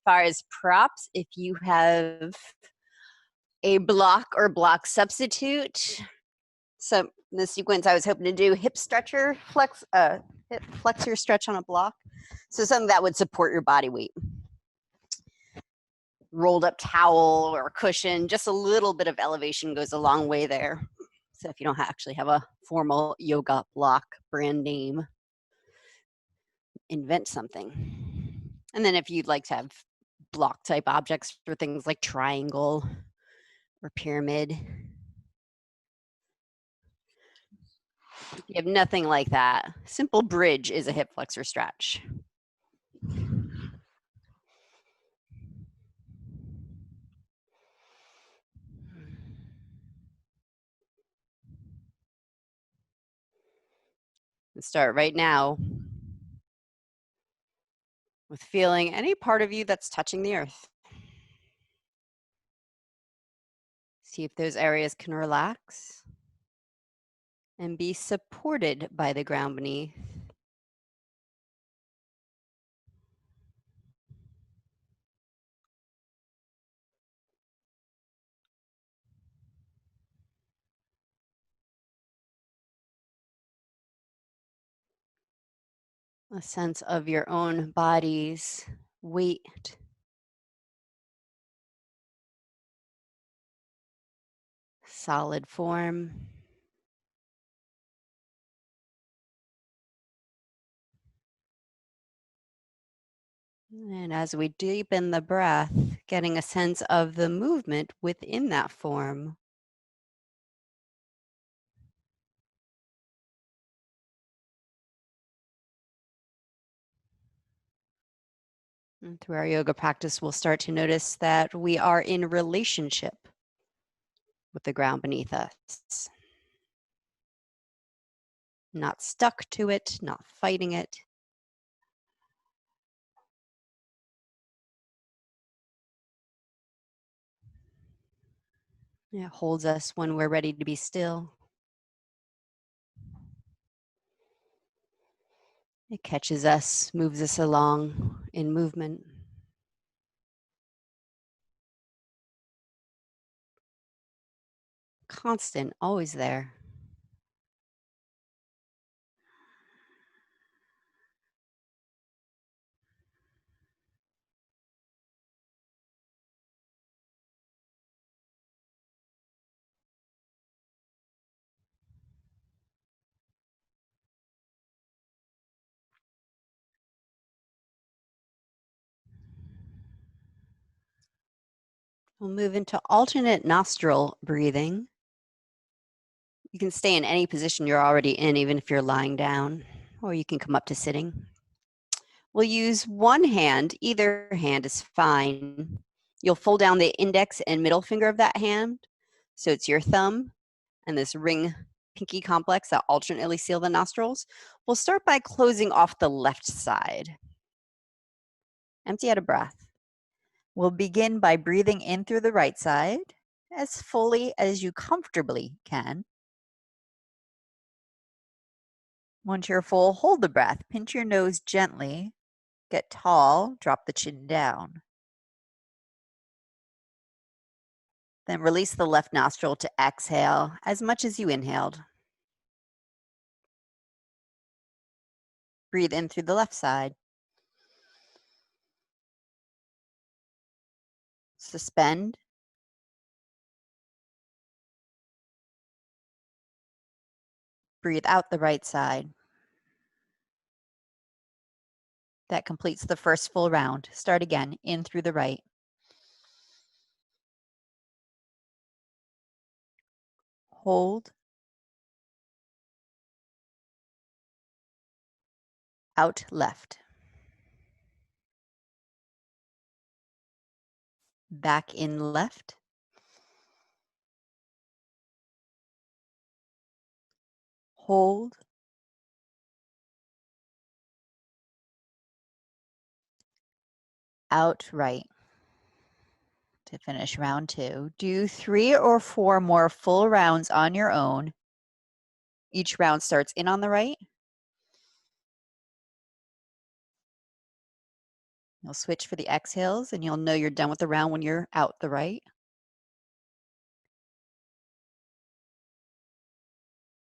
far as props, if you have a block or block substitute, so in the sequence I was hoping to do hip stretcher, hip flexor stretch on a block. So something that would support your body weight. Rolled up towel or cushion, just a little bit of elevation goes a long way there. So if you don't actually have a formal yoga block brand name, invent something. And then if you'd like to have block type objects for things like triangle or pyramid, if you have nothing like that, simple bridge is a hip flexor stretch. Let's start right now with feeling any part of you that's touching the earth. See if those areas can relax and be supported by the ground beneath. A sense of your own body's weight. Solid form. And as we deepen the breath, getting a sense of the movement within that form. And through our yoga practice, we'll start to notice that we are in relationship with the ground beneath us. Not stuck to it, not fighting it. It holds us when we're ready to be still. It catches us, moves us along in movement. Constant, always there. We'll move into alternate nostril breathing. You can stay in any position you're already in, even if you're lying down, or you can come up to sitting. We'll use one hand, either hand is fine. You'll fold down the index and middle finger of that hand. So it's your thumb and this ring pinky complex that alternately seal the nostrils. We'll start by closing off the left side. Empty out a breath. We'll begin by breathing in through the right side as fully as you comfortably can. Once you're full, hold the breath. Pinch your nose gently. Get tall. Drop the chin down. Then release the left nostril to exhale as much as you inhaled. Breathe in through the left side. Suspend. Breathe out the right side. That completes the first full round. Start again, in through the right. Hold. Out left. Back in left. Hold. Out right. To finish round 2. Do 3 or 4 more full rounds on your own. Each round starts in on the right. You'll switch for the exhales, and you'll know you're done with the round when you're out the right.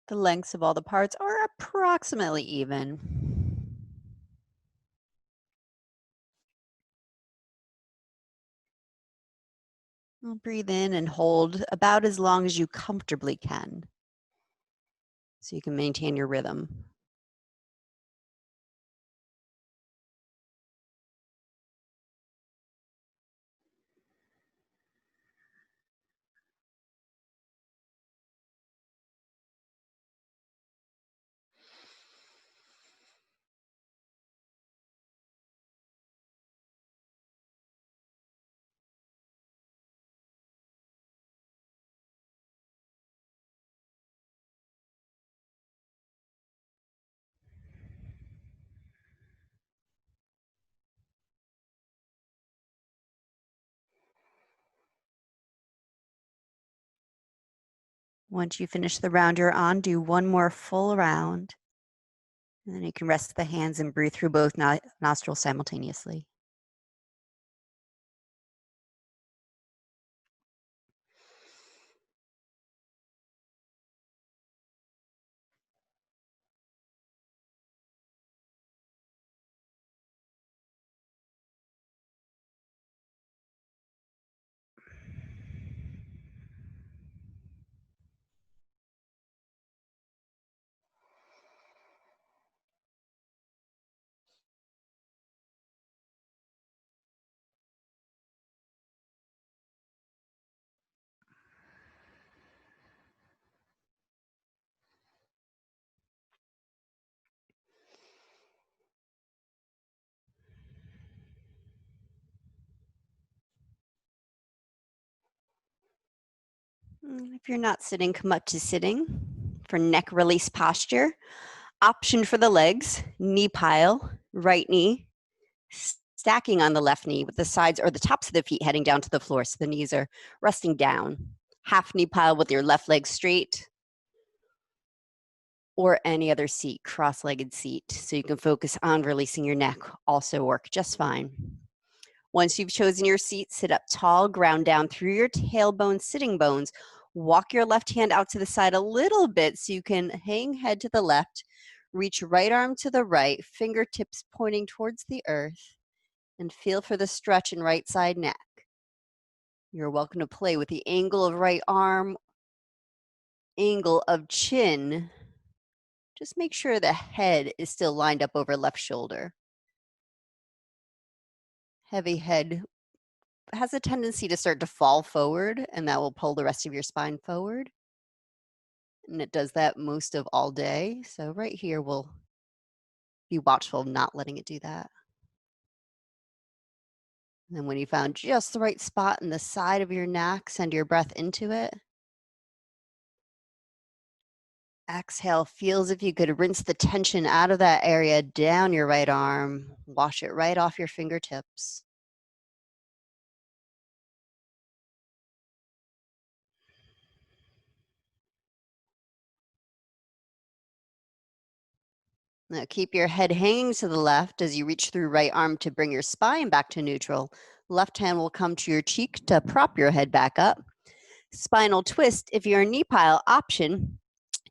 The lengths of all the parts are approximately even. We'll breathe in and hold about as long as you comfortably can, so you can maintain your rhythm. Once you finish the round you're on, do one more full round. And then you can rest the hands and breathe through both nostrils simultaneously. If you're not sitting, come up to sitting for neck release posture. Option for the legs, knee pile, right knee, stacking on the left knee with the sides or the tops of the feet heading down to the floor. So the knees are resting down. Half knee pile with your left leg straight, or any other seat, cross-legged seat. So you can focus on releasing your neck, also work just fine. Once you've chosen your seat, sit up tall, ground down through your tailbone, sitting bones. Walk your left hand out to the side a little bit so you can hang head to the left. Reach right arm to the right, fingertips pointing towards the earth, and feel for the stretch in right side neck. You're welcome to play with the angle of right arm, angle of chin. Just make sure the head is still lined up over left shoulder. Heavy head has a tendency to start to fall forward, and that will pull the rest of your spine forward. And it does that most of all day. So right here, we'll be watchful of not letting it do that. And then when you found just the right spot in the side of your neck, send your breath into it. Exhale, feel as if you could rinse the tension out of that area down your right arm. Wash it right off your fingertips. Now keep your head hanging to the left as you reach through right arm to bring your spine back to neutral. Left hand will come to your cheek to prop your head back up. Spinal twist, if you're a knee pile, option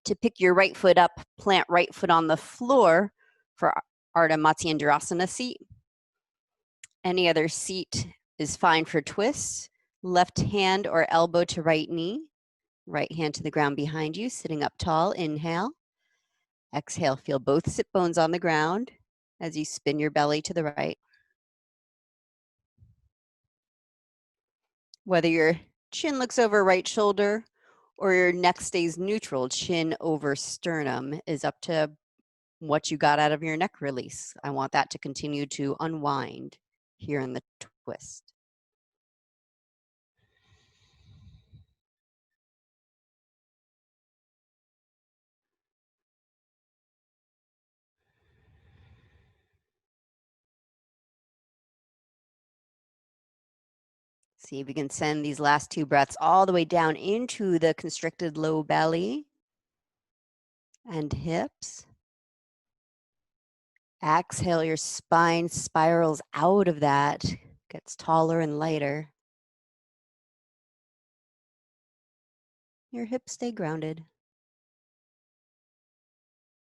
to pick your right foot up, plant right foot on the floor for Ardha Matsyendrasana seat. Any other seat is fine for twists. Left hand or elbow to right knee. Right hand to the ground behind you, sitting up tall. Inhale. Exhale, feel both sit bones on the ground as you spin your belly to the right. Whether your chin looks over right shoulder or your neck stays neutral, chin over sternum, is up to what you got out of your neck release. I want that to continue to unwind here in the twist. See if you can send these last two breaths all the way down into the constricted low belly and hips. Exhale, your spine spirals out of that, gets taller and lighter. Your hips stay grounded,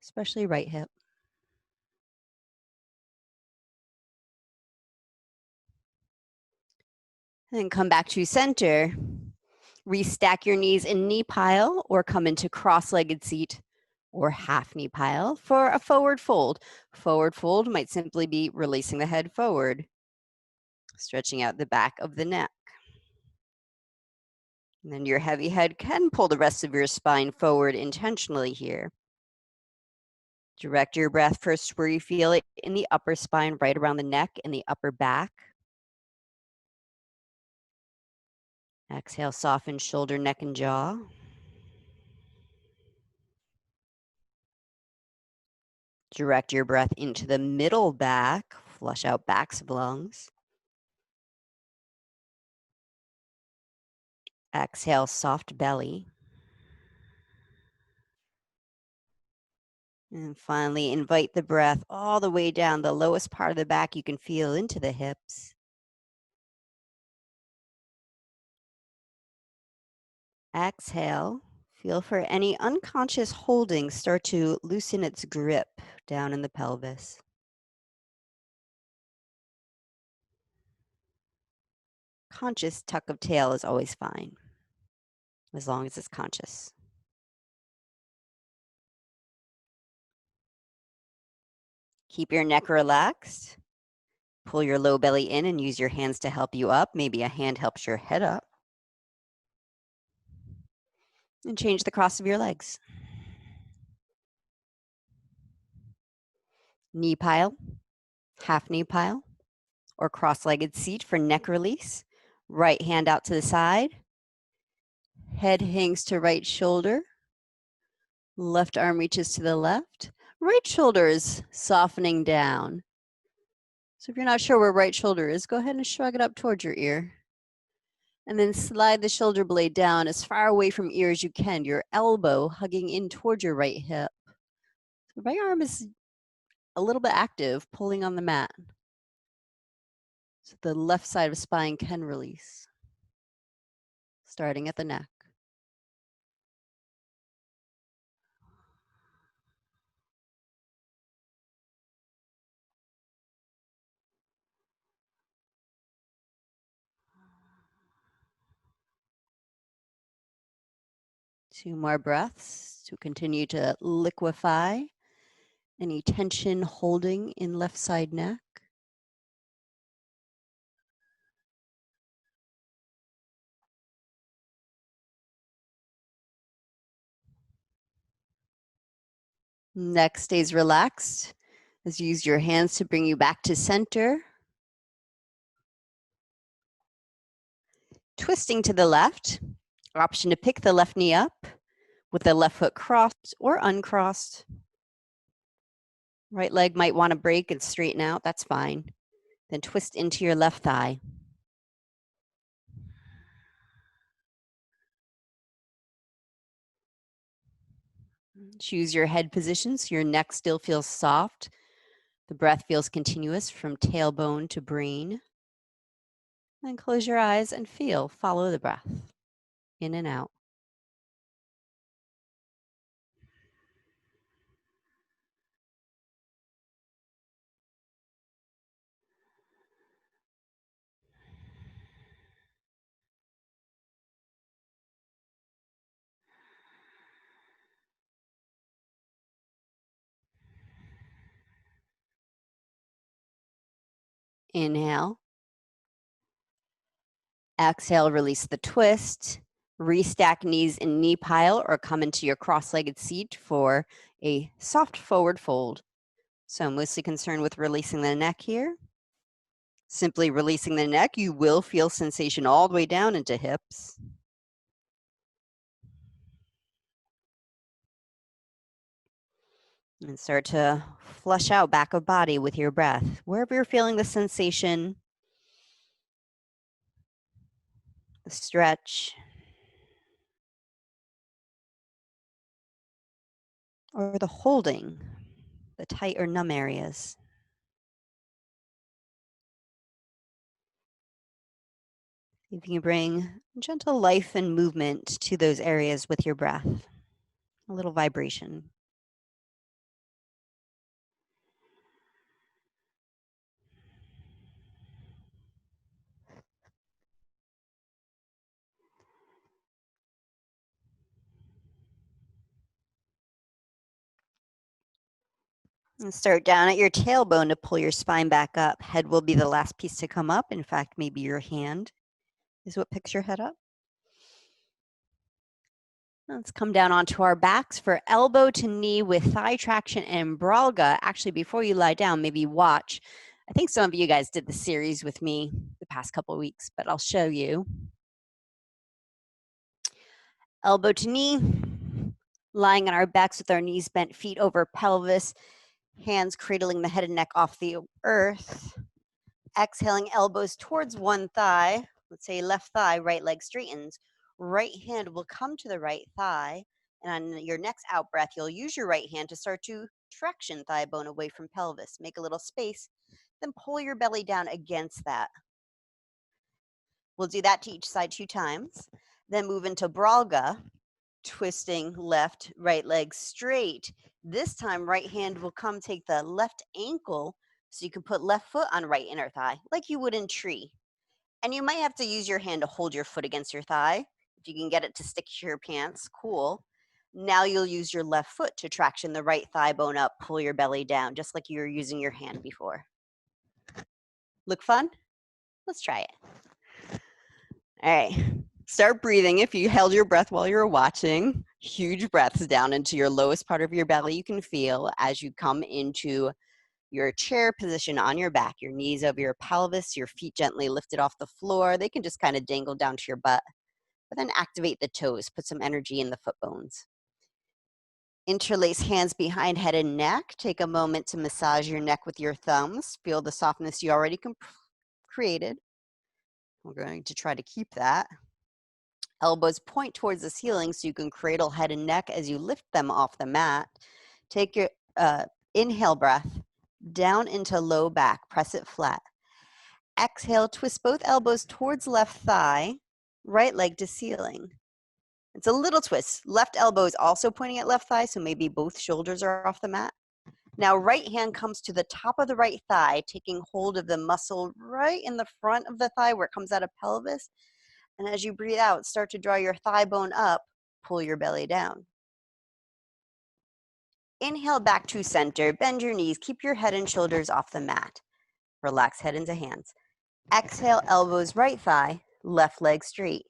especially right hip. And then come back to center. Restack your knees in knee pile or come into cross-legged seat or half knee pile for a forward fold. Forward fold might simply be releasing the head forward, stretching out the back of the neck. And then your heavy head can pull the rest of your spine forward intentionally here. Direct your breath first where you feel it in the upper spine, right around the neck and the upper back. Exhale, soften shoulder, neck, and jaw. Direct your breath into the middle back. Flush out backs of lungs. Exhale, soft belly. And finally, invite the breath all the way down the lowest part of the back you can feel into the hips. Exhale, feel for any unconscious holding start to loosen its grip down in the pelvis. Conscious tuck of tail is always fine, as long as it's conscious. Keep your neck relaxed. Pull your low belly in and use your hands to help you up. Maybe a hand helps your head up. And change the cross of your legs. Knee pile, half knee pile, or cross-legged seat for neck release. Right hand out to the side. Head hangs to right shoulder. Left arm reaches to the left. Right shoulder is softening down. So if you're not sure where right shoulder is, go ahead and shrug it up towards your ear. And then slide the shoulder blade down as far away from ear as you can, your elbow hugging in towards your right hip. The right arm is a little bit active, pulling on the mat. So the left side of spine can release, starting at the neck. Two more breaths to continue to liquefy any tension holding in left side neck. Neck stays relaxed as you use your hands to bring you back to center. Twisting to the left, option to pick the left knee up with the left foot crossed or uncrossed. Right leg might want to break and straighten out, that's fine. Then twist into your left thigh. Choose your head position so your neck still feels soft. The breath feels continuous from tailbone to brain. Then close your eyes and follow the breath in and out. Inhale. Exhale, release the twist. Restack knees in knee pile or come into your cross-legged seat for a soft forward fold. So I'm mostly concerned with releasing the neck here. Simply releasing the neck, you will feel sensation all the way down into hips. And start to flush out back of body with your breath. Wherever you're feeling the sensation, the stretch, or the holding, the tight or numb areas. If you can bring gentle life and movement to those areas with your breath, a little vibration. And start down at your tailbone to pull your spine back up. Head will be the last piece to come up. In fact, maybe your hand is what picks your head up. Let's come down onto our backs for elbow to knee with thigh traction and bralga. Actually, before you lie down, maybe watch. I think some of you guys did the series with me the past couple of weeks, but I'll show you. Elbow to knee, lying on our backs with our knees bent, feet over pelvis, hands cradling the head and neck off the earth. Exhaling, elbows towards one thigh. Let's say left thigh, right leg straightens. Right hand will come to the right thigh. And on your next out breath, you'll use your right hand to start to traction thigh bone away from pelvis. Make a little space, then pull your belly down against that. We'll do that to each side 2 times. Then move into bralga, twisting left, right leg straight. This time, right hand will come take the left ankle so you can put left foot on right inner thigh, like you would in tree. And you might have to use your hand to hold your foot against your thigh. If you can get it to stick to your pants, cool. Now you'll use your left foot to traction the right thigh bone up, pull your belly down, just like you were using your hand before. Look fun? Let's try it. All right. Start breathing. If you held your breath while you were watching, huge breaths down into your lowest part of your belly you can feel as you come into your chair position on your back, your knees over your pelvis, your feet gently lifted off the floor. They can just kind of dangle down to your butt, but then activate the toes, put some energy in the foot bones. Interlace hands behind head and neck. Take a moment to massage your neck with your thumbs. Feel the softness you already created. We're going to try to keep that. Elbows point towards the ceiling so you can cradle head and neck as you lift them off the mat. Take your inhale breath down into low back. Press it flat. Exhale, twist both elbows towards left thigh, right leg to ceiling. It's a little twist. Left elbow is also pointing at left thigh, so maybe both shoulders are off the mat. Now, right hand comes to the top of the right thigh, taking hold of the muscle right in the front of the thigh where it comes out of pelvis. And as you breathe out, start to draw your thigh bone up, pull your belly down. Inhale back to center, bend your knees, keep your head and shoulders off the mat. Relax head into hands. Exhale, elbows right thigh, left leg straight.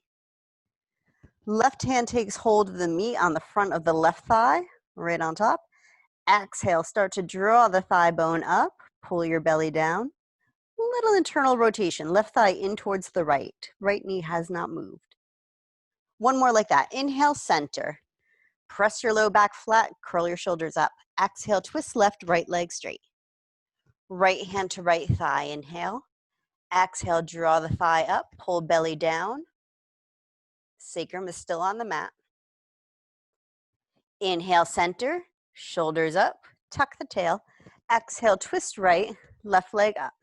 Left hand takes hold of the meat on the front of the left thigh, right on top. Exhale, start to draw the thigh bone up, pull your belly down. Little internal rotation, left thigh in towards the right. Right knee has not moved. One more like that. Inhale, center. Press your low back flat, curl your shoulders up. Exhale, twist left, right leg straight. Right hand to right thigh, inhale. Exhale, draw the thigh up, pull belly down. Sacrum is still on the mat. Inhale, center, shoulders up, tuck the tail. Exhale, twist right, left leg up.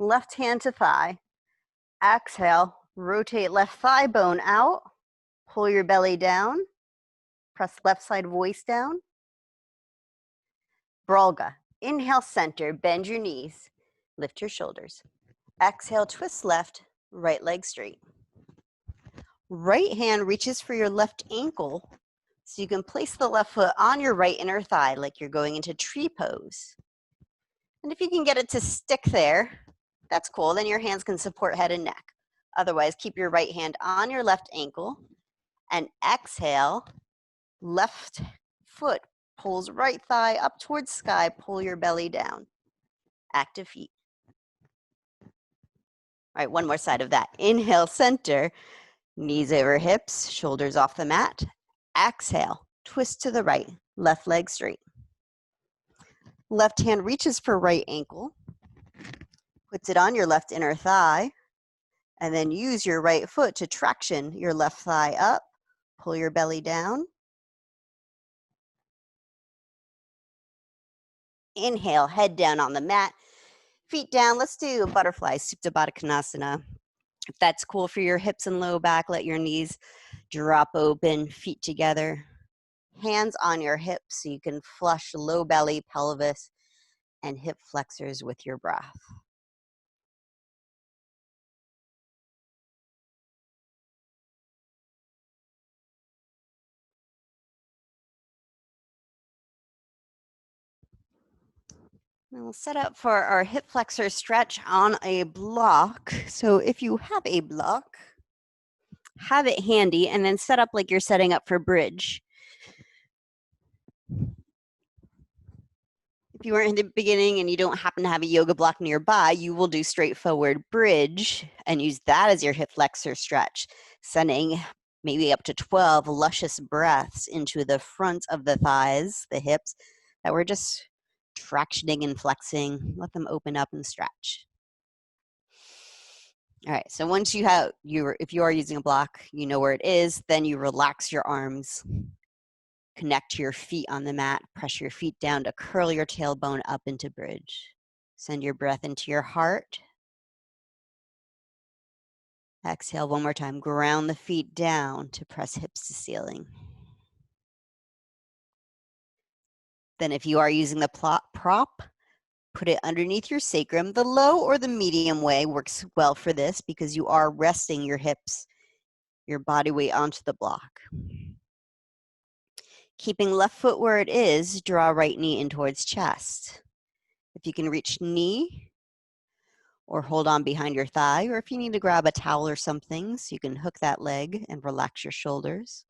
Left hand to thigh. Exhale, rotate left thigh bone out. Pull your belly down. Press left side voice down. Bralga. Inhale, center, bend your knees. Lift your shoulders. Exhale, twist left, right leg straight. Right hand reaches for your left ankle so you can place the left foot on your right inner thigh like you're going into tree pose. And if you can get it to stick there, that's cool. Then your hands can support head and neck. Otherwise, keep your right hand on your left ankle and exhale, left foot pulls right thigh up towards sky, pull your belly down. Active feet. All right, one more side of that. Inhale, center, knees over hips, shoulders off the mat. Exhale, twist to the right, left leg straight. Left hand reaches for right ankle, puts it on your left inner thigh, and then use your right foot to traction your left thigh up, pull your belly down. Inhale, head down on the mat, feet down. Let's do a butterfly, Supta Baddha Konasana. If that's cool for your hips and low back, let your knees drop open, feet together, hands on your hips so you can flush low belly, pelvis, and hip flexors with your breath. Now we'll set up for our hip flexor stretch on a block. So if you have a block, have it handy and then set up like you're setting up for bridge. If you weren't in the beginning and you don't happen to have a yoga block nearby, you will do straightforward bridge and use that as your hip flexor stretch, sending maybe up to 12 luscious breaths into the front of the thighs, the hips, that we're just tractioning and flexing. Let them open up and stretch. All right, so once you have, if you are using a block, you know where it is, then you relax your arms, connect to your feet on the mat, press your feet down to curl your tailbone up into bridge. Send your breath into your heart. Exhale one more time, ground the feet down to press hips to ceiling. Then if you are using the prop, put it underneath your sacrum. The low or the medium way works well for this because you are resting your hips, your body weight onto the block. Keeping left foot where it is, draw right knee in towards chest. If you can reach knee or hold on behind your thigh, or if you need to grab a towel or something so you can hook that leg and relax your shoulders.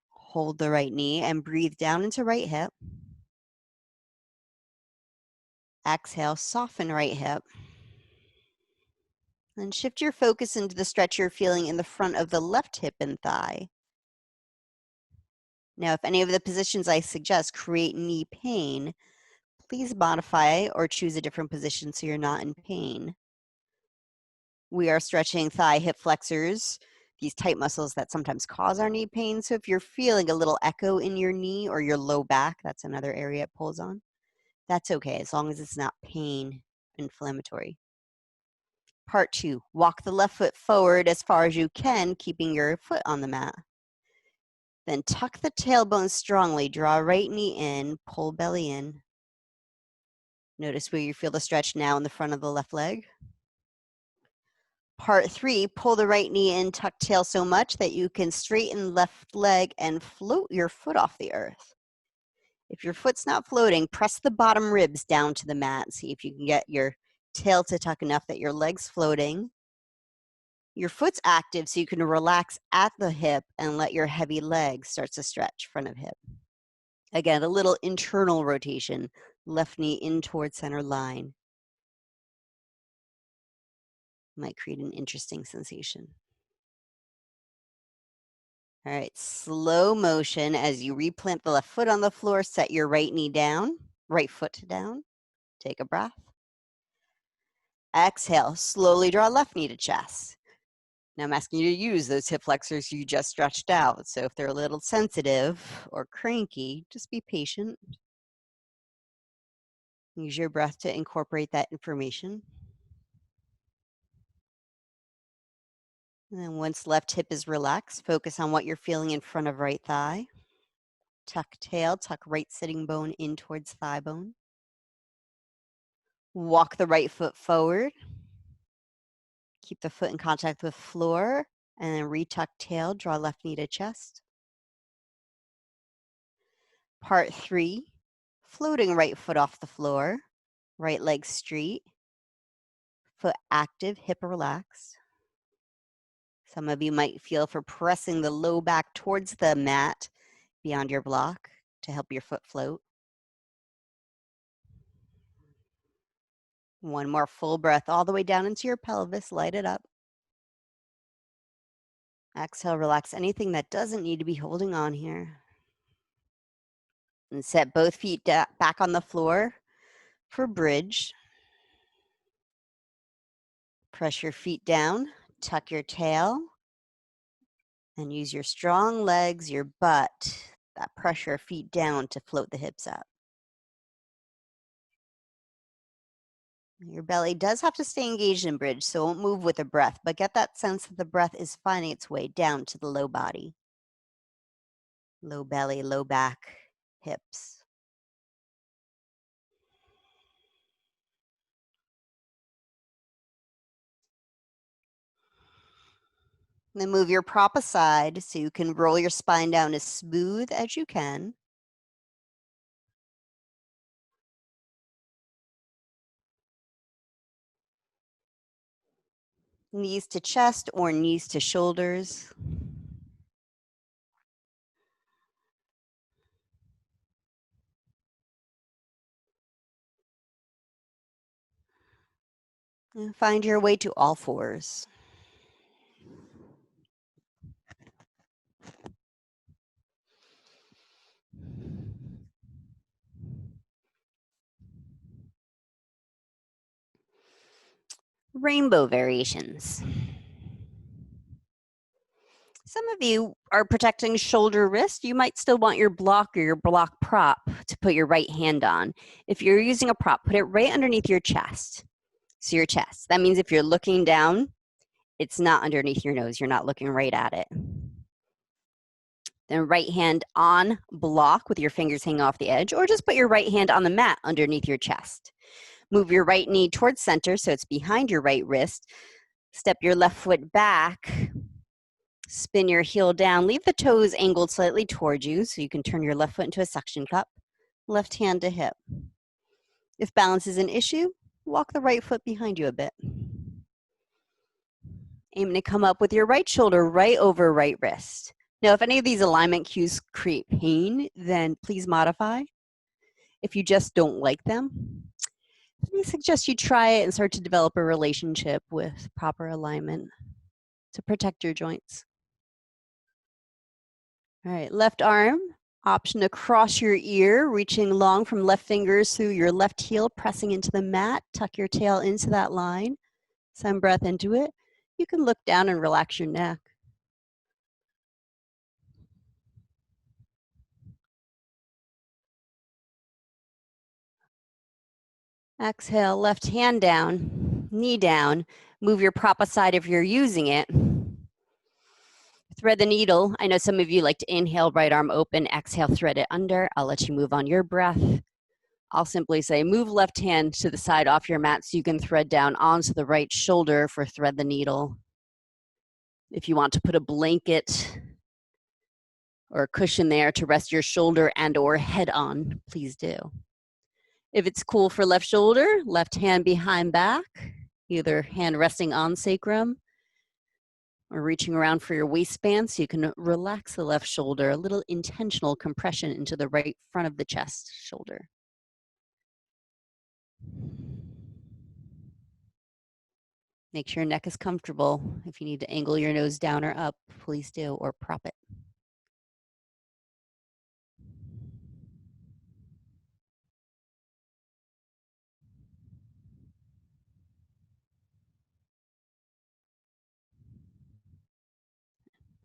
Hold the right knee and breathe down into right hip. Exhale, soften right hip. Then shift your focus into the stretch you're feeling in the front of the left hip and thigh. Now, if any of the positions I suggest create knee pain, please modify or choose a different position so you're not in pain. We are stretching thigh hip flexors, these tight muscles that sometimes cause our knee pain. So if you're feeling a little echo in your knee or your low back, that's another area it pulls on. That's okay, as long as it's not pain, inflammatory. Part 2, walk the left foot forward as far as you can, keeping your foot on the mat. Then tuck the tailbone strongly, draw right knee in, pull belly in. Notice where you feel the stretch now in the front of the left leg. Part 3, pull the right knee in, tuck tail so much that you can straighten left leg and float your foot off the earth. If your foot's not floating, press the bottom ribs down to the mat. See if you can get your tail to tuck enough that your leg's floating. Your foot's active so you can relax at the hip and let your heavy leg start to stretch front of hip. Again, a little internal rotation, left knee in towards center line. Might create an interesting sensation. All right, slow motion as you replant the left foot on the floor, set your right knee down, right foot down. Take a breath. Exhale, slowly draw left knee to chest. Now I'm asking you to use those hip flexors you just stretched out. So if they're a little sensitive or cranky, just be patient. Use your breath to incorporate that information. And then once left hip is relaxed, focus on what you're feeling in front of right thigh. Tuck tail, tuck right sitting bone in towards thigh bone. Walk the right foot forward. Keep the foot in contact with floor and then retuck tail, draw left knee to chest. Part 3, floating right foot off the floor, right leg straight, foot active, hip relaxed. Some of you might feel for pressing the low back towards the mat beyond your block to help your foot float. One more full breath all the way down into your pelvis, light it up. Exhale, relax anything that doesn't need to be holding on here. And set both feet back on the floor for bridge. Press your feet down, tuck your tail, and use your strong legs, your butt, that pressure feet down to float the hips up. Your belly does have to stay engaged in bridge, so it won't move with the breath, but get that sense that the breath is finding its way down to the low body. Low belly, low back, hips. Then move your prop aside so you can roll your spine down as smooth as you can. Knees to chest or knees to shoulders. And find your way to all fours. Rainbow variations. Some of you are protecting shoulder wrist. You might still want your block or your block prop to put your right hand on. If you're using a prop, put it right underneath your chest. So your chest. That means if you're looking down, it's not underneath your nose. You're not looking right at it. Then right hand on block with your fingers hanging off the edge, or just put your right hand on the mat underneath your chest. Move your right knee towards center so it's behind your right wrist. Step your left foot back. Spin your heel down. Leave the toes angled slightly towards you so you can turn your left foot into a suction cup. Left hand to hip. If balance is an issue, walk the right foot behind you a bit. Aim to come up with your right shoulder right over right wrist. Now, if any of these alignment cues create pain, then please modify. If you just don't like them, I suggest you try it and start to develop a relationship with proper alignment to protect your joints. All right, left arm, option across your ear, reaching long from left fingers through your left heel, pressing into the mat. Tuck your tail into that line. Send breath into it. You can look down and relax your neck. Exhale, left hand down, knee down. Move your prop aside if you're using it. Thread the needle. I know some of you like to inhale, right arm open, exhale, thread it under. I'll let you move on your breath. I'll simply say move left hand to the side off your mat so you can thread down onto the right shoulder for thread the needle. If you want to put a blanket or a cushion there to rest your shoulder and or head on, please do. If it's cool for left shoulder, left hand behind back, either hand resting on sacrum or reaching around for your waistband so you can relax the left shoulder, a little intentional compression into the right front of the chest shoulder. Make sure your neck is comfortable. If you need to angle your nose down or up, please do, or prop it.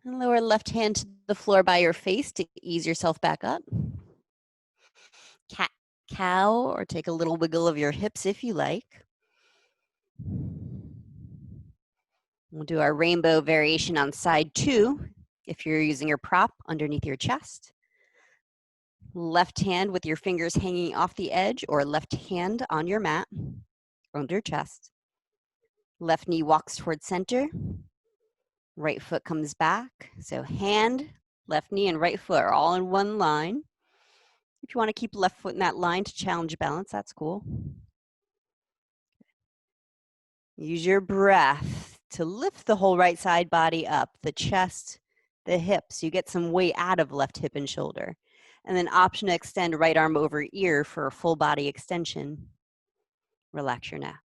And lower left hand to the floor by your face to ease yourself back up. Cat, cow, or take a little wiggle of your hips if you like. We'll do our rainbow variation on side 2 if you're using your prop underneath your chest. Left hand with your fingers hanging off the edge or left hand on your mat under your chest. Left knee walks towards center. Right foot comes back. So hand, left knee, and right foot are all in one line. If you want to keep left foot in that line to challenge balance, that's cool. Use your breath to lift the whole right side body up, the chest, the hips. You get some weight out of left hip and shoulder. And then option to extend right arm over ear for a full body extension. Relax your neck.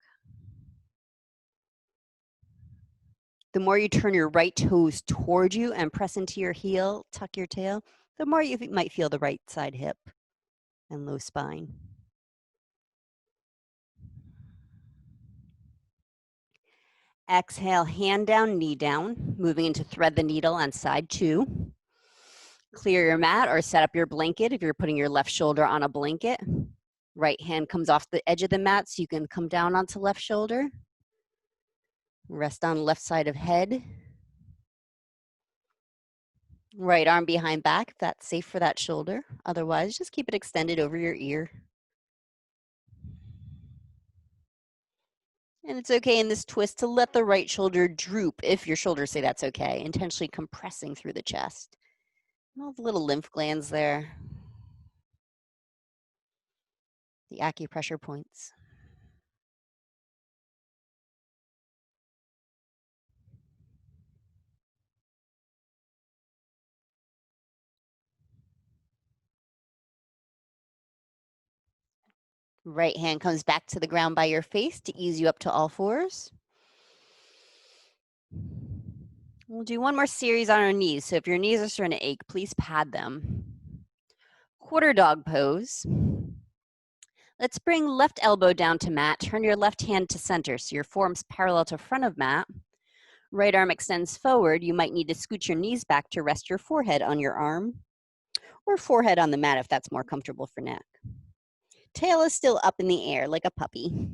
The more you turn your right toes toward you and press into your heel, tuck your tail, the more you might feel the right side hip and low spine. Exhale, hand down, knee down, moving into thread the needle on side 2. Clear your mat or set up your blanket if you're putting your left shoulder on a blanket. Right hand comes off the edge of the mat so you can come down onto left shoulder. Rest on left side of head. Right arm behind back if that's safe for that shoulder. Otherwise, just keep it extended over your ear. And it's okay in this twist to let the right shoulder droop if your shoulders say that's okay, intentionally compressing through the chest. And all the little lymph glands there. The acupressure points. Right hand comes back to the ground by your face to ease you up to all fours. We'll do one more series on our knees. So if your knees are starting to ache, please pad them. Quarter dog pose. Let's bring left elbow down to mat. Turn your left hand to center so your forearm's parallel to front of mat. Right arm extends forward. You might need to scoot your knees back to rest your forehead on your arm or forehead on the mat if that's more comfortable for neck. Tail is still up in the air like a puppy.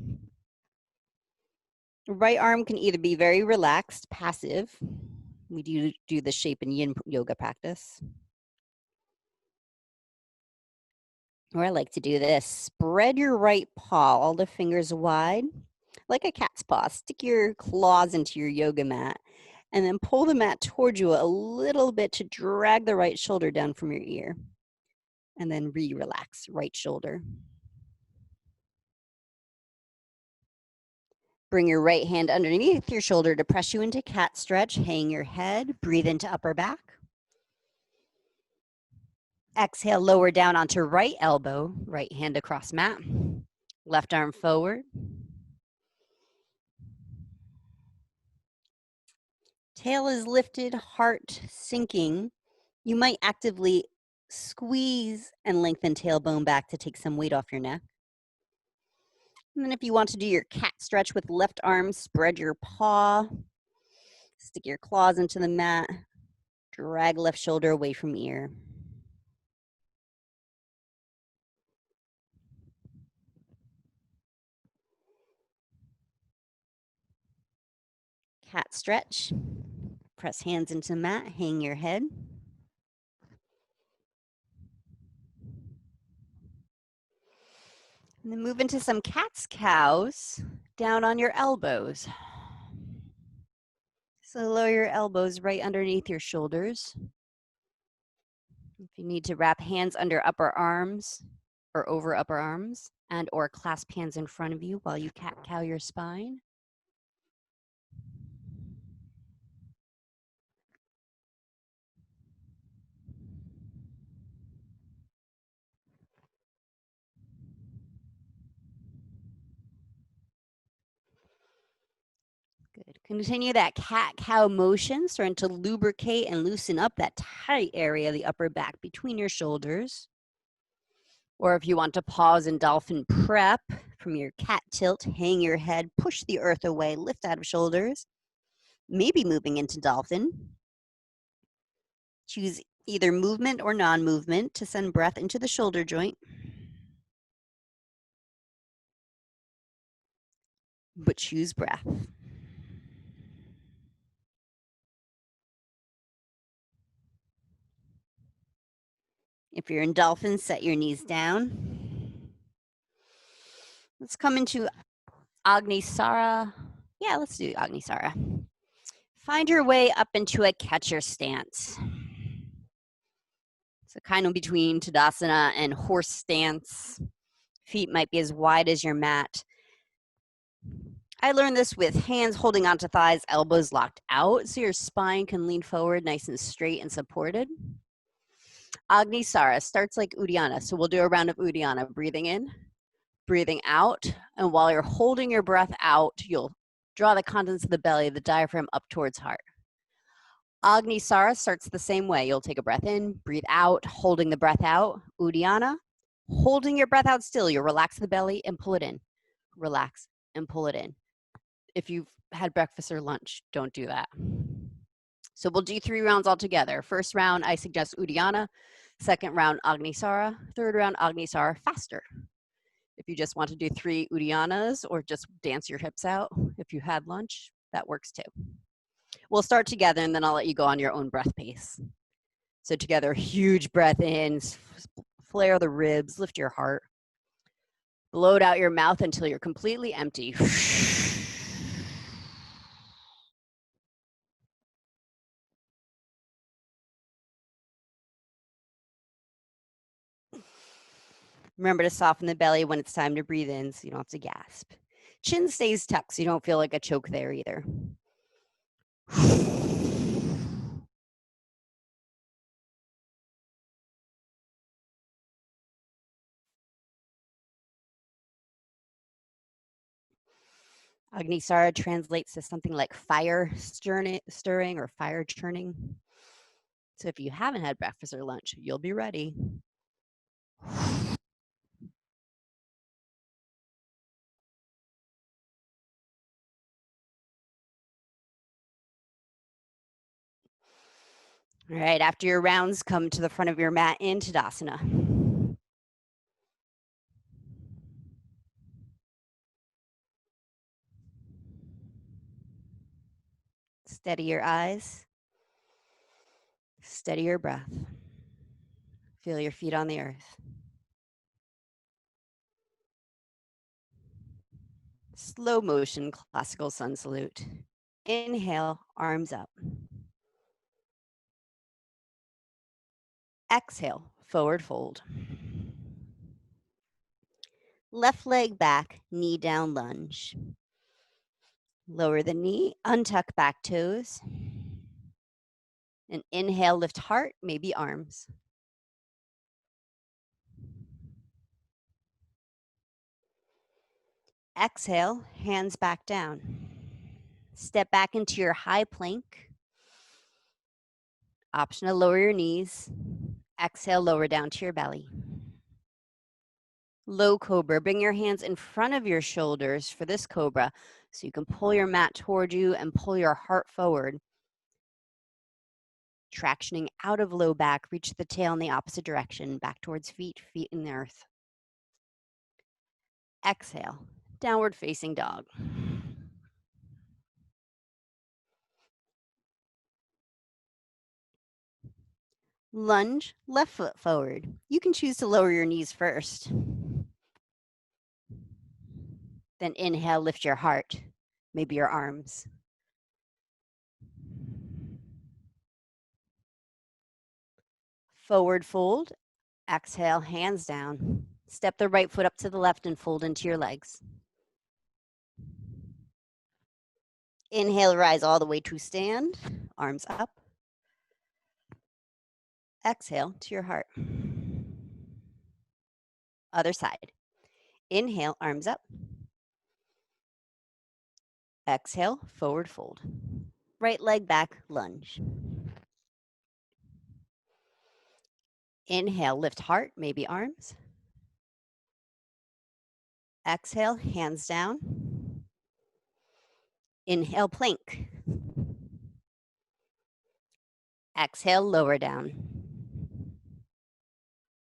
Right arm can either be very relaxed, passive. We do the shape in Yin Yoga practice. Or I like to do this. Spread your right paw, all the fingers wide, like a cat's paw. Stick your claws into your yoga mat and then pull the mat towards you a little bit to drag the right shoulder down from your ear. And then relax, right shoulder. Bring your right hand underneath your shoulder to press you into cat stretch. Hang your head, breathe into upper back. Exhale, lower down onto right elbow, right hand across mat. Left arm forward. Tail is lifted, heart sinking. You might actively squeeze and lengthen tailbone back to take some weight off your neck. And then if you want to do your cat stretch with left arm, spread your paw, stick your claws into the mat, drag left shoulder away from ear. Cat stretch. Press hands into the mat, hang your head. And then move into some cat's cows down on your elbows. So lower your elbows right underneath your shoulders. If you need to wrap hands under upper arms or over upper arms and or clasp hands in front of you while you cat-cow your spine. Good. Continue that cat-cow motion, starting to lubricate and loosen up that tight area of the upper back between your shoulders. Or if you want to pause in dolphin prep, from your cat tilt, hang your head, push the earth away, lift out of shoulders, maybe moving into dolphin. Choose either movement or non-movement to send breath into the shoulder joint. But choose breath. If you're in dolphin, set your knees down. Let's come into Agnisara. Yeah, let's do Agnisara. Find your way up into a catcher stance. So kind of between Tadasana and horse stance. Feet might be as wide as your mat. I learned this with hands holding onto thighs, elbows locked out, so your spine can lean forward nice and straight and supported. Agnisara starts like Uddiyana. So we'll do a round of Uddiyana, breathing in, breathing out. And while you're holding your breath out, you'll draw the contents of the belly, the diaphragm up towards heart. Agnisara starts the same way. You'll take a breath in, breathe out, holding the breath out. Uddiyana, holding your breath out still. You'll relax the belly and pull it in. Relax and pull it in. If you've had breakfast or lunch, don't do that. So we'll do 3 rounds all together. First round, I suggest Uddiyana. Second round, Agnisara. Third round, Agnisara faster. If you just want to do 3 Uddiyanas or just dance your hips out, if you had lunch, that works too. We'll start together and then I'll let you go on your own breath pace. So together, huge breath in, flare the ribs, lift your heart. Blow it out your mouth until you're completely empty. Remember to soften the belly when it's time to breathe in so you don't have to gasp. Chin stays tucked so you don't feel like a choke there either. Agnisara translates to something like fire stirring or fire churning. So if you haven't had breakfast or lunch, you'll be ready. All right, after your rounds, come to the front of your mat in Tadasana. Steady your eyes. Steady your breath. Feel your feet on the earth. Slow motion classical sun salute. Inhale, arms up. Exhale, forward fold. Left leg back, knee down lunge. Lower the knee, untuck back toes. And inhale, lift heart, maybe arms. Exhale, hands back down. Step back into your high plank. Option to lower your knees. Exhale, lower down to your belly. Low cobra, bring your hands in front of your shoulders for this cobra so you can pull your mat toward you and pull your heart forward. Tractioning out of low back, reach the tail in the opposite direction, back towards feet, feet in the earth. Exhale, downward facing dog. Lunge, left foot forward. You can choose to lower your knees first. Then inhale, lift your heart, maybe your arms. Forward fold, exhale, hands down. Step the right foot up to the left and fold into your legs. Inhale, rise all the way to stand, arms up. Exhale to your heart. Other side. Inhale, arms up. Exhale, forward fold. Right leg back, lunge. Inhale, lift heart, maybe arms. Exhale, hands down. Inhale, plank. Exhale, lower down.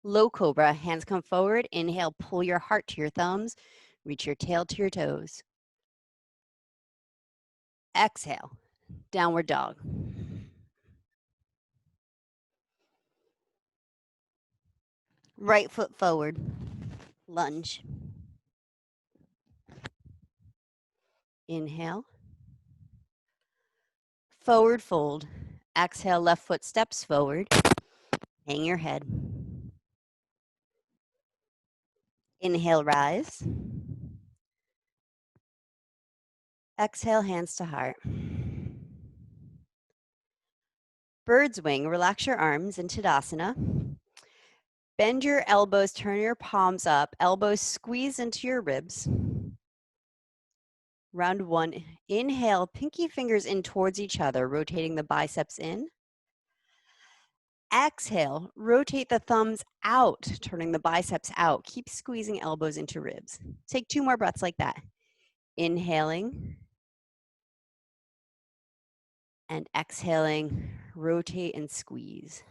Low cobra, hands come forward. Inhale, pull your heart to your thumbs. Reach your tail to your toes. Exhale, downward dog. Right foot forward, lunge. Inhale. Forward fold. Exhale, left foot steps forward. Hang your head. Inhale, rise. Exhale, hands to heart. Bird's wing, relax your arms in Tadasana. Bend your elbows, turn your palms up. Elbows squeeze into your ribs. Round one. Inhale, pinky fingers in towards each other, rotating the biceps in. Exhale, rotate the thumbs out, turning the biceps out. Keep squeezing elbows into ribs. Take 2 more breaths like that. Inhaling and exhaling, rotate and squeeze.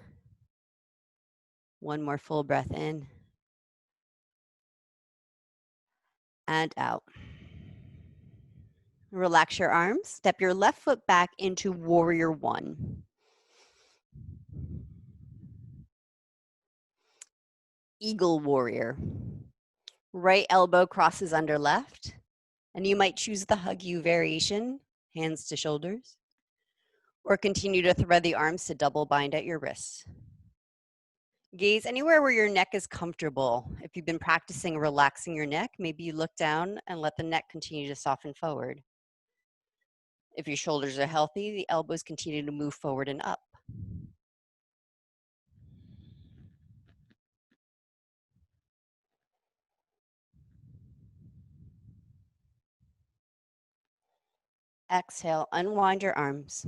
1 more full breath in and out. Relax your arms. Step your left foot back into warrior one. Eagle warrior. Right elbow crosses under left, and you might choose the hug you variation, hands to shoulders, or continue to thread the arms to double bind at your wrists. Gaze anywhere where your neck is comfortable. If you've been practicing relaxing your neck, maybe you look down and let the neck continue to soften forward. If your shoulders are healthy, the elbows continue to move forward and up. Exhale, unwind your arms.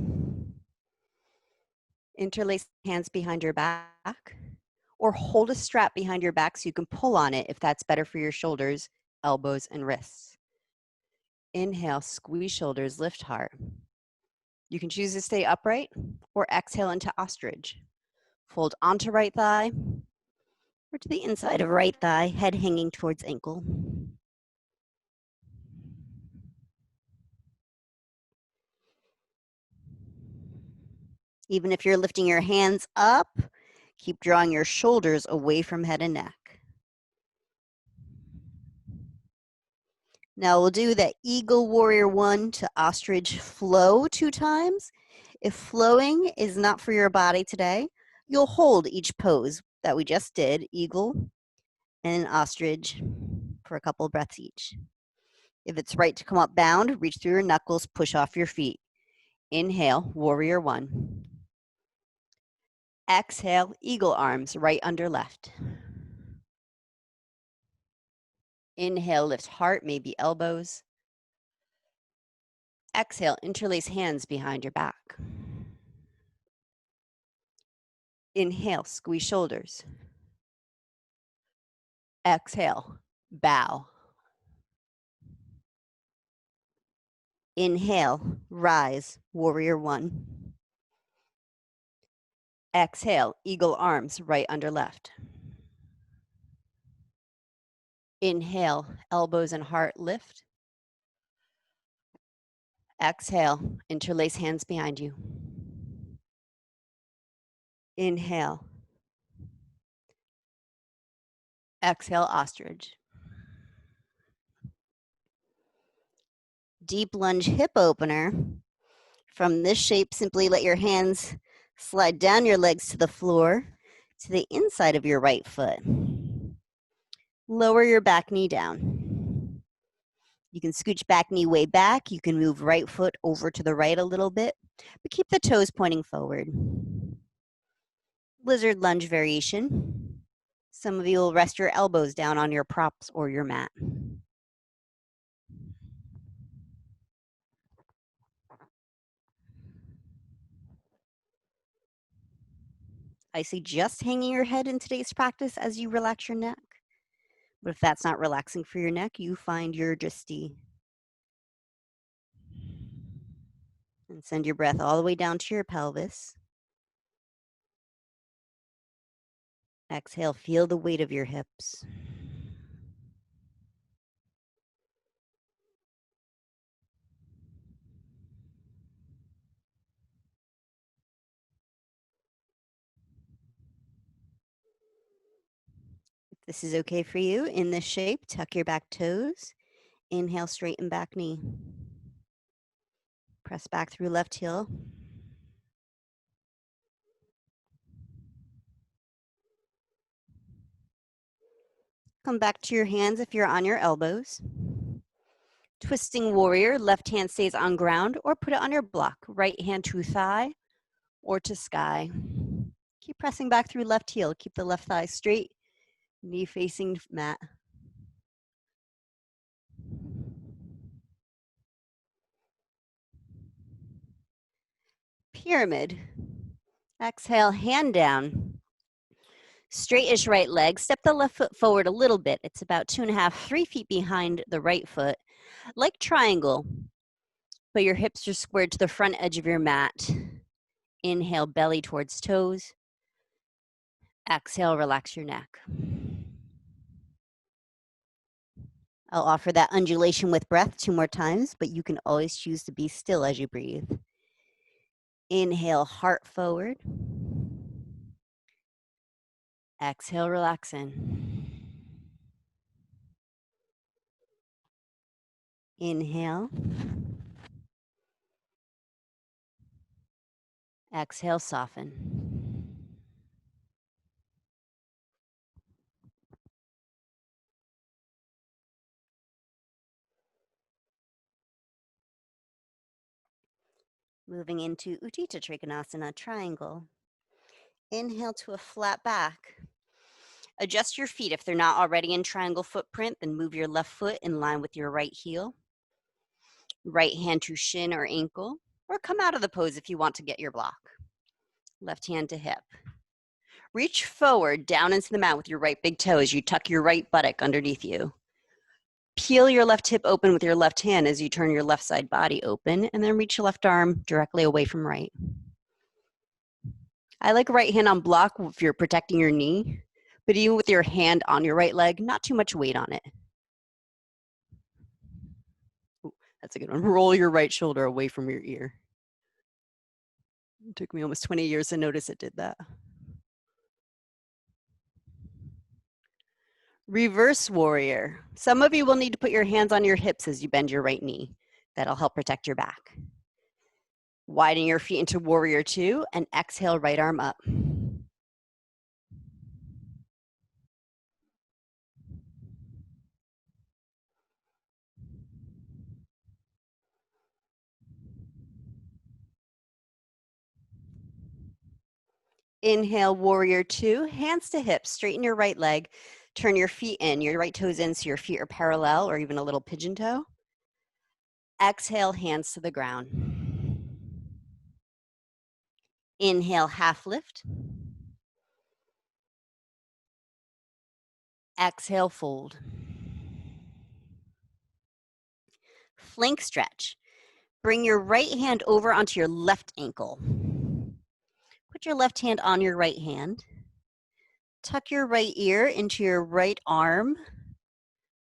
Interlace hands behind your back, or hold a strap behind your back so you can pull on it if that's better for your shoulders, elbows, and wrists. Inhale, squeeze shoulders, lift heart. You can choose to stay upright or exhale into ostrich. Fold onto right thigh or to the inside of right thigh, head hanging towards ankle. Even if you're lifting your hands up, keep drawing your shoulders away from head and neck. Now we'll do the Eagle Warrior 1 to Ostrich flow 2 times. If flowing is not for your body today, you'll hold each pose that we just did, Eagle and Ostrich, for a couple of breaths each. If it's right to come up bound, reach through your knuckles, push off your feet. Inhale, Warrior 1. Exhale, Eagle arms, right under left. Inhale, lift heart, maybe elbows. Exhale, interlace hands behind your back. Inhale, squeeze shoulders. Exhale, bow. Inhale, rise, Warrior 1. Exhale, eagle arms, right under left. Inhale, elbows and heart lift. Exhale, interlace hands behind you. Inhale. Exhale, ostrich. Deep lunge hip opener. From this shape, simply let your hands slide down your legs to the floor, to the inside of your right foot. Lower your back knee down. You can scooch back knee way back. You can move right foot over to the right a little bit, but keep the toes pointing forward. Lizard lunge variation. Some of you will rest your elbows down on your props or your mat. I suggest hanging your head in today's practice as you relax your neck. But if that's not relaxing for your neck, you find your drishti. And send your breath all the way down to your pelvis. Exhale, feel the weight of your hips. If this is okay for you, in this shape, tuck your back toes. Inhale, straighten back knee. Press back through left heel. Come back to your hands if you're on your elbows. Twisting warrior, left hand stays on ground or put it on your block. Right hand to thigh or to sky. Keep pressing back through left heel. Keep the left thigh straight, knee facing mat. Pyramid. Exhale, hand down. Straightish right leg. Step the left foot forward a little bit. It's about 2.5, 3 feet behind the right foot. Like triangle, but your hips are squared to the front edge of your mat. Inhale, belly towards toes. Exhale, relax your neck. I'll offer that undulation with breath 2 more times, but you can always choose to be still as you breathe. Inhale, heart forward. Exhale, relax in. Inhale. Exhale, soften. Moving into Utthita Trikonasana, triangle. Inhale to a flat back. Adjust your feet. If they're not already in triangle footprint, then move your left foot in line with your right heel. Right hand to shin or ankle, or come out of the pose if you want to get your block. Left hand to hip. Reach forward down into the mat with your right big toe as you tuck your right buttock underneath you. Peel your left hip open with your left hand as you turn your left side body open, and then reach your left arm directly away from right. I like right hand on block if you're protecting your knee, but even with your hand on your right leg, not too much weight on it. Ooh, that's a good one. Roll your right shoulder away from your ear. It took me almost 20 years to notice it did that. Reverse warrior. Some of you will need to put your hands on your hips as you bend your right knee. That'll help protect your back. Widen your feet into warrior 2 and exhale, right arm up. Inhale, warrior 2, hands to hips, straighten your right leg, turn your feet in, your right toes in so your feet are parallel or even a little pigeon toe. Exhale, hands to the ground. Inhale, half lift. Exhale, fold. Flank stretch. Bring your right hand over onto your left ankle. Put your left hand on your right hand. Tuck your right ear into your right arm.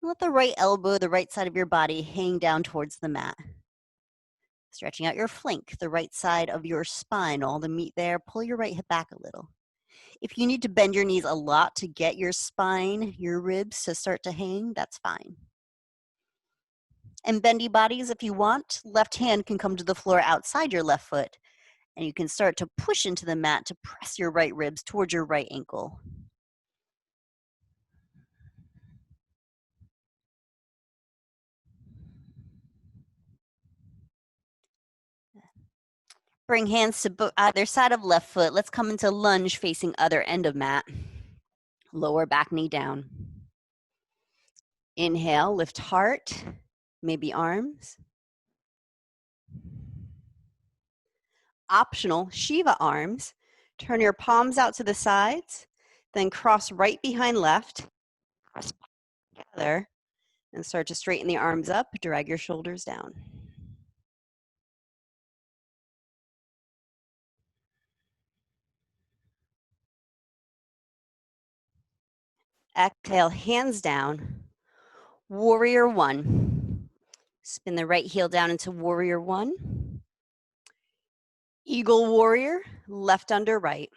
Let the right elbow, the right side of your body, hang down towards the mat. Stretching out your flank, the right side of your spine, all the meat there. Pull your right hip back a little. If you need to bend your knees a lot to get your spine, your ribs to start to hang, that's fine. And bendy bodies, if you want, left hand can come to the floor outside your left foot, and you can start to push into the mat to press your right ribs towards your right ankle. Bring hands to either side of left foot. Let's come into lunge facing other end of mat. Lower back knee down. Inhale, lift heart, maybe arms. Optional, Shiva arms. Turn your palms out to the sides, then cross right behind left, cross together, and start to straighten the arms up, drag your shoulders down. Exhale, hands down, warrior 1. Spin the right heel down into warrior 1. Eagle warrior, left under right.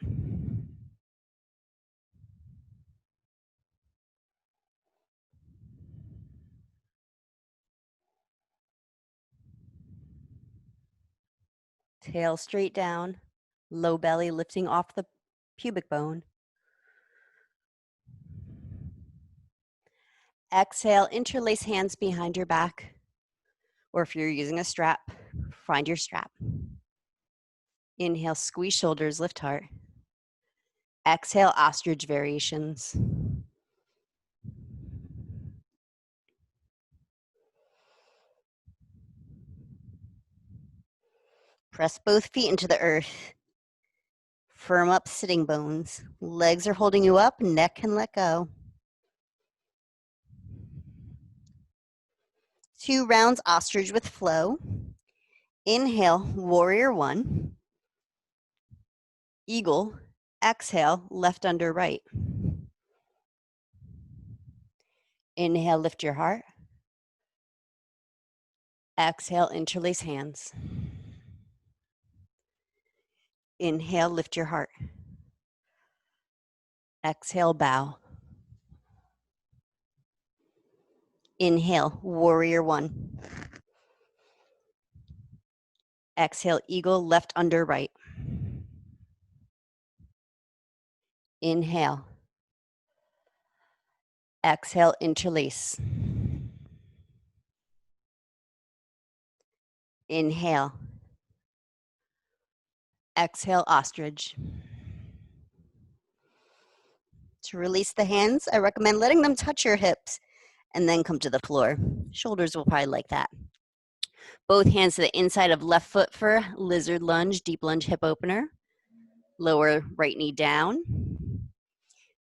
Tail straight down, low belly lifting off the pubic bone. Exhale, interlace hands behind your back, or if you're using a strap, find your strap. Inhale, squeeze shoulders, lift heart. Exhale, ostrich variations. Press both feet into the earth. Firm up sitting bones. Legs are holding you up, neck can let go. 2 rounds ostrich with flow. Inhale, warrior 1. Eagle. Exhale, left under right. Inhale, lift your heart. Exhale, interlace hands. Inhale, lift your heart. Exhale, bow. Inhale, warrior one. Exhale, eagle, left under right. Inhale. Exhale, interlace. Inhale. Exhale, ostrich. To release the hands, I recommend letting them touch your hips and then come to the floor. Shoulders will probably like that. Both hands to the inside of left foot for lizard lunge, deep lunge hip opener. Lower right knee down.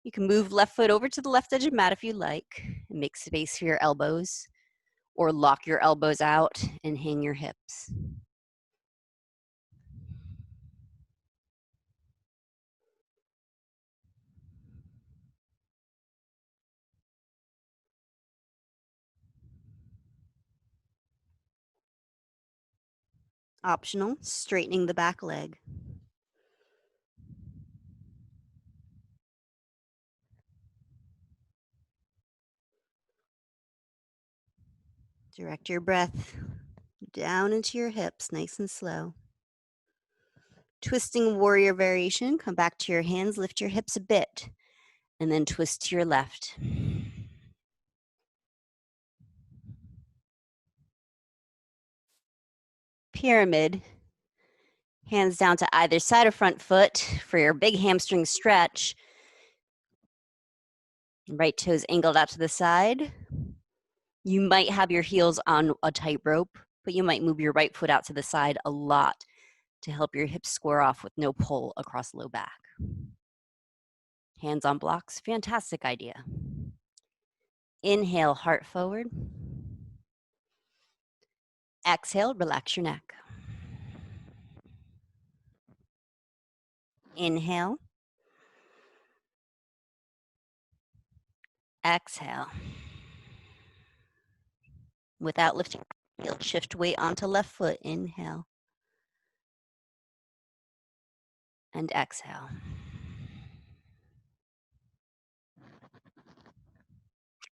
You can move left foot over to the left edge of mat if you like, and make space for your elbows, or lock your elbows out and hang your hips. Optional, straightening the back leg. Direct your breath down into your hips, nice and slow. Twisting warrior variation, come back to your hands, lift your hips a bit, and then twist to your left. Pyramid, hands down to either side of front foot for your big hamstring stretch. Right toes angled out to the side. You might have your heels on a tightrope, but you might move your right foot out to the side a lot to help your hips square off with no pull across low back. Hands on blocks, fantastic idea. Inhale, heart forward. Exhale, relax your neck. Inhale. Exhale. Without lifting, shift weight onto left foot. Inhale. And exhale.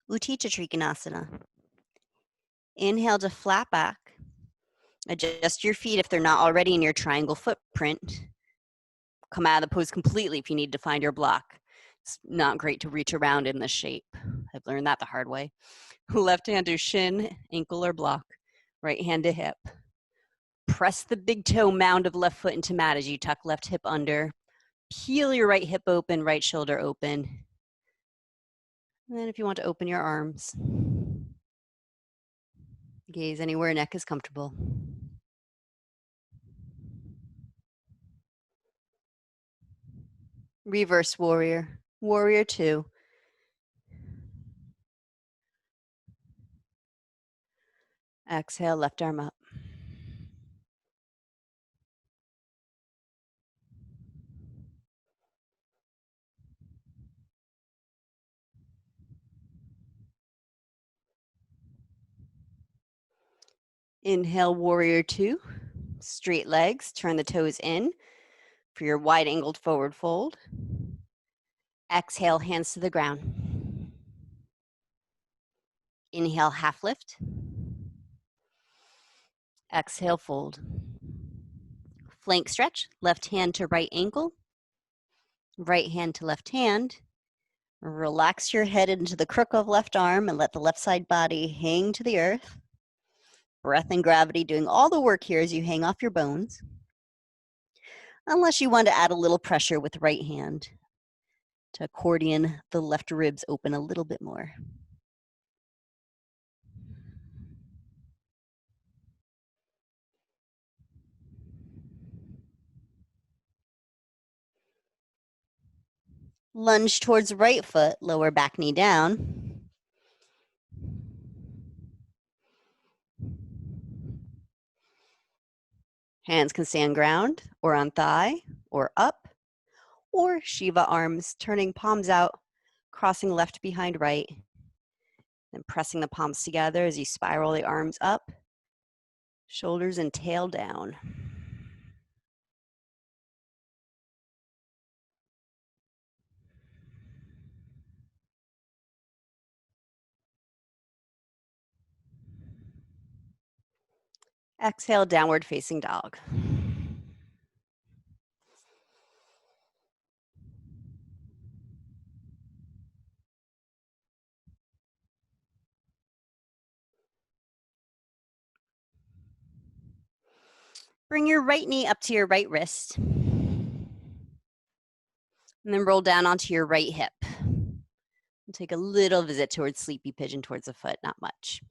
Utthita Trikonasana. Inhale to flat back. Adjust your feet if they're not already in your triangle footprint. Come out of the pose completely if you need to find your block. It's not great to reach around in this shape. I've learned that the hard way. Left hand to shin, ankle, or block. Right hand to hip. Press the big toe mound of left foot into mat as you tuck left hip under. Peel your right hip open, right shoulder open. And then if you want to open your arms, gaze anywhere neck is comfortable. Reverse warrior, warrior two. Exhale, left arm up. Inhale, warrior two. Straight legs, turn the toes in for your wide angled forward fold. Exhale, hands to the ground. Inhale, half lift. Exhale, fold. Flank stretch, left hand to right ankle, right hand to left hand. Relax your head into the crook of left arm and let the left side body hang to the earth. Breath and gravity doing all the work here as you hang off your bones. Unless you want to add a little pressure with right hand to accordion the left ribs open a little bit more. Lunge towards right foot, lower back knee down. Hands can stay on ground or on thigh or up, or Shiva arms, turning palms out, crossing left behind right, then pressing the palms together as you spiral the arms up Shoulders and tail down. Exhale, downward facing dog. Bring your right knee up to your right wrist. And then roll down onto your right hip. And take a little visit towards sleepy pigeon towards the foot, not much.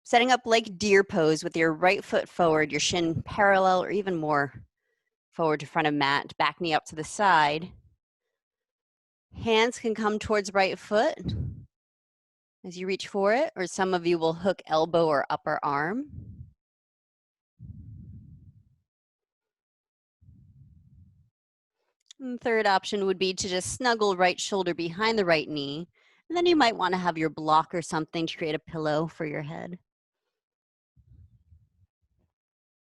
Setting up like deer pose with your right foot forward, your shin parallel or even more forward to front of mat, back knee up to the side. Hands can come towards right foot as you reach for it, or some of you will hook elbow or upper arm. And third option would be to just snuggle right shoulder behind the right knee. And then you might want to have your block or something to create a pillow for your head.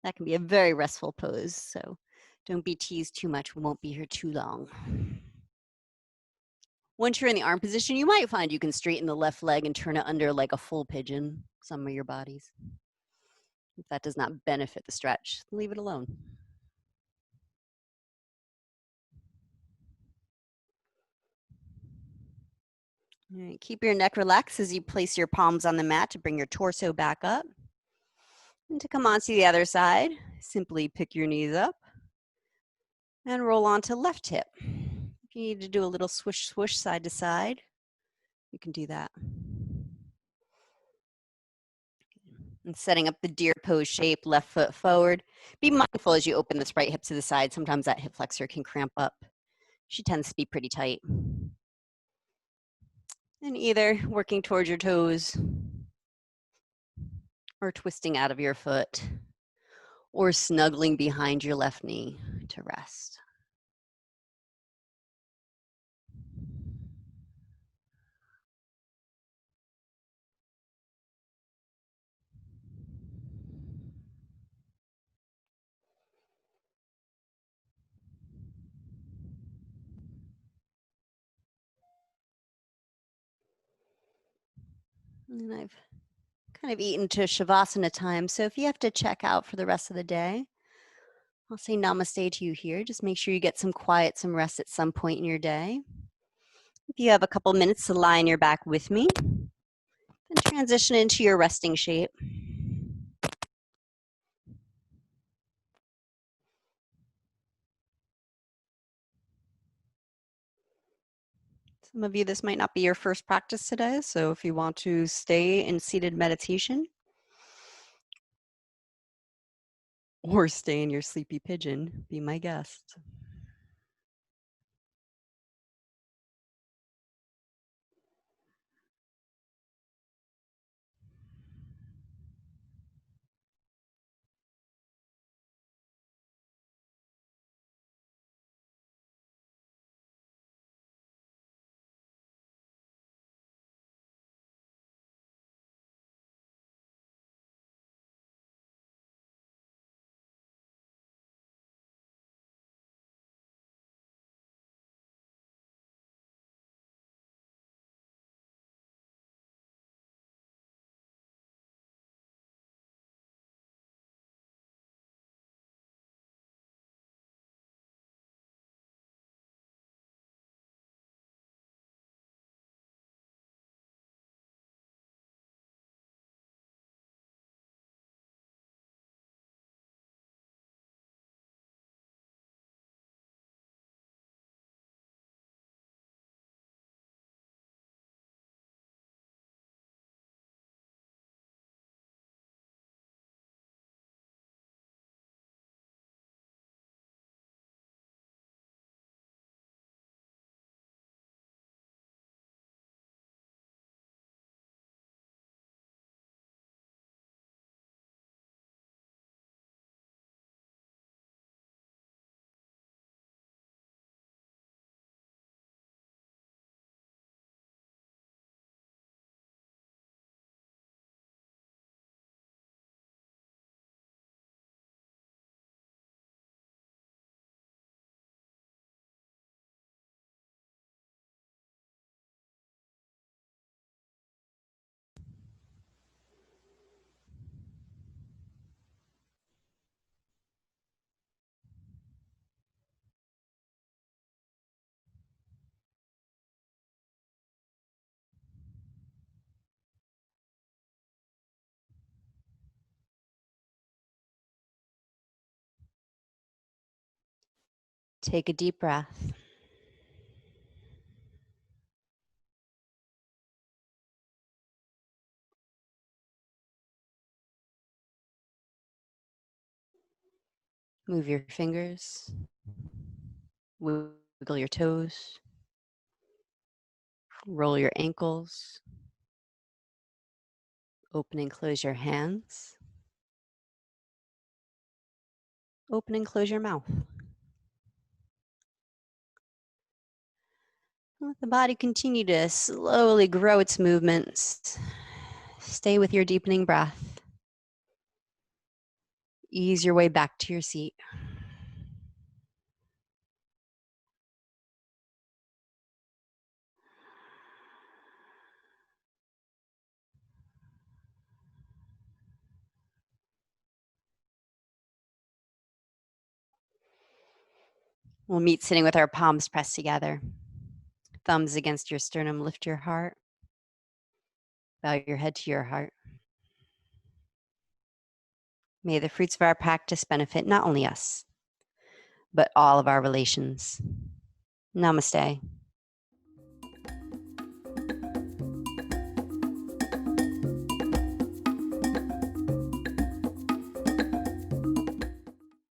That can be a very restful pose, so don't be teased too much. We won't be here too long. Once you're in the arm position, you might find you can straighten the left leg and turn it under like a full pigeon, some of your bodies. If that does not benefit the stretch, leave it alone. All right, keep your neck relaxed as you place your palms on the mat to bring your torso back up. And to come onto the other side, simply pick your knees up and roll onto left hip. If you need to do a little swish, swoosh side to side, you can do that. And setting up the deer pose shape, left foot forward. Be mindful as you open this right hip to the side. Sometimes that hip flexor can cramp up. She tends to be pretty tight. And either working towards your toes or twisting out of your foot or snuggling behind your left knee to rest. And I've kind of eaten to Shavasana time, so if you have to check out for the rest of the day, I'll say namaste to you here. Just make sure you get some quiet, some rest at some point in your day. If you have a couple minutes to lie on your back with me, then transition into your resting shape. Some of you, this might not be your first practice today, so if you want to stay in seated meditation or stay in your sleepy pigeon, be my guest. Take a deep breath. Move your fingers. Wiggle your toes. Roll your ankles. Open and close your hands. Open and close your mouth. Let the body continue to slowly grow its movements. Stay with your deepening breath. Ease your way back to your seat. We'll meet sitting with our palms pressed together. Thumbs against your sternum, lift your heart. Bow your head to your heart. May the fruits of our practice benefit not only us, but all of our relations. Namaste.